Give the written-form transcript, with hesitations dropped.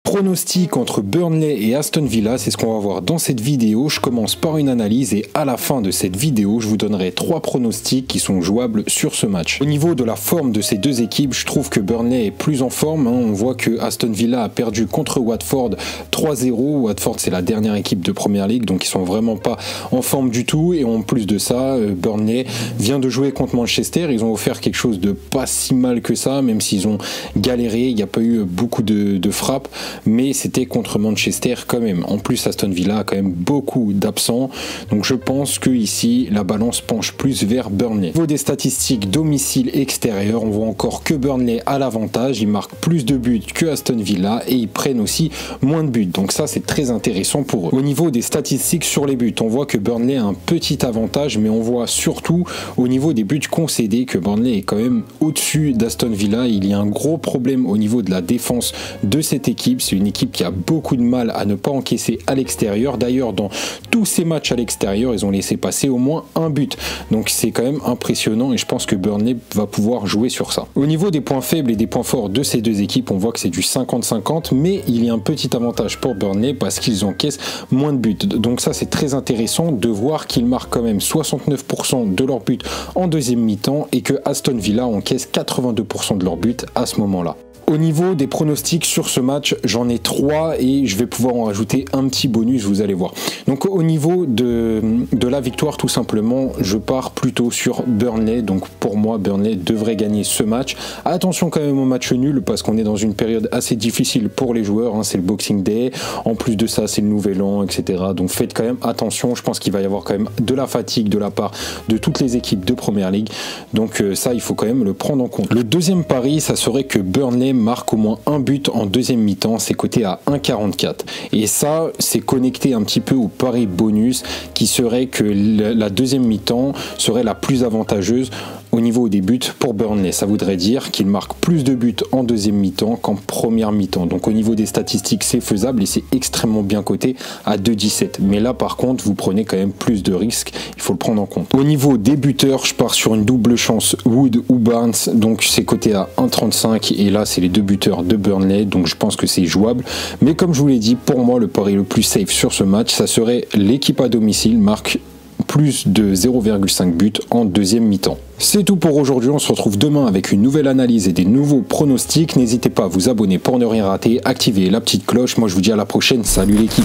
Pronostic entre Burnley et Aston Villa, c'est ce qu'on va voir dans cette vidéo. Je commence par une analyse et à la fin de cette vidéo, je vous donnerai 3 pronostics qui sont jouables sur ce match. Au niveau de la forme de ces deux équipes, je trouve que Burnley est plus en forme. On voit que Aston Villa a perdu contre Watford 3-0. Watford, c'est la dernière équipe de Premier League, donc ils sont vraiment pas en forme du tout. Et en plus de ça, Burnley vient de jouer contre Manchester. Ils ont offert quelque chose de pas si mal que ça, même s'ils ont galéré. Il n'y a pas eu beaucoup de frappes, mais c'était contre Manchester quand même. En plus, Aston Villa a quand même beaucoup d'absents, donc je pense que ici la balance penche plus vers Burnley. Au niveau des statistiques domicile extérieur, on voit encore que Burnley a l'avantage. Ils marquent plus de buts que Aston Villa et ils prennent aussi moins de buts, donc ça c'est très intéressant pour eux. Au niveau des statistiques sur les buts, on voit que Burnley a un petit avantage, mais on voit surtout au niveau des buts concédés que Burnley est quand même au-dessus d'Aston Villa. Il y a un gros problème au niveau de la défense de cette équipe. C'est une équipe qui a beaucoup de mal à ne pas encaisser à l'extérieur. D'ailleurs, dans tous ces matchs à l'extérieur, ils ont laissé passer au moins un but. Donc c'est quand même impressionnant et je pense que Burnley va pouvoir jouer sur ça. Au niveau des points faibles et des points forts de ces deux équipes, on voit que c'est du 50-50, mais il y a un petit avantage pour Burnley parce qu'ils encaissent moins de buts. Donc ça, c'est très intéressant de voir qu'ils marquent quand même 69% de leurs buts en deuxième mi-temps et que Aston Villa encaisse 82% de leurs buts à ce moment-là. Au niveau des pronostics sur ce match, j'en ai 3 et je vais pouvoir en rajouter un petit bonus, vous allez voir. Donc au niveau de la victoire, tout simplement, je pars plutôt sur Burnley. Donc pour moi, Burnley devrait gagner ce match. Attention quand même au match nul parce qu'on est dans une période assez difficile pour les joueurs, hein. C'est le Boxing Day, en plus de ça c'est le Nouvel An, etc. Donc faites quand même attention, je pense qu'il va y avoir quand même de la fatigue de la part de toutes les équipes de Premier League. Donc ça, il faut quand même le prendre en compte. Le deuxième pari, ça serait que Burnley marque au moins un but en deuxième mi-temps, c'est coté à 1,44 et ça c'est connecté un petit peu au pari bonus qui serait que la deuxième mi-temps serait la plus avantageuse au niveau des buts pour Burnley. Ça voudrait dire qu'il marque plus de buts en deuxième mi-temps qu'en première mi-temps. Donc au niveau des statistiques, c'est faisable et c'est extrêmement bien coté à 2,17. Mais là par contre, vous prenez quand même plus de risques, il faut le prendre en compte. Au niveau des buteurs, je pars sur une double chance Wood ou Barnes, donc c'est coté à 1,35 et là c'est les deux buteurs de Burnley, donc je pense que c'est jouable. Mais comme je vous l'ai dit, pour moi le pari le plus safe sur ce match, ça serait l'équipe à domicile marque plus de 0,5 buts en deuxième mi-temps. C'est tout pour aujourd'hui, on se retrouve demain avec une nouvelle analyse et des nouveaux pronostics. N'hésitez pas à vous abonner pour ne rien rater, activez la petite cloche. Moi je vous dis à la prochaine, salut l'équipe.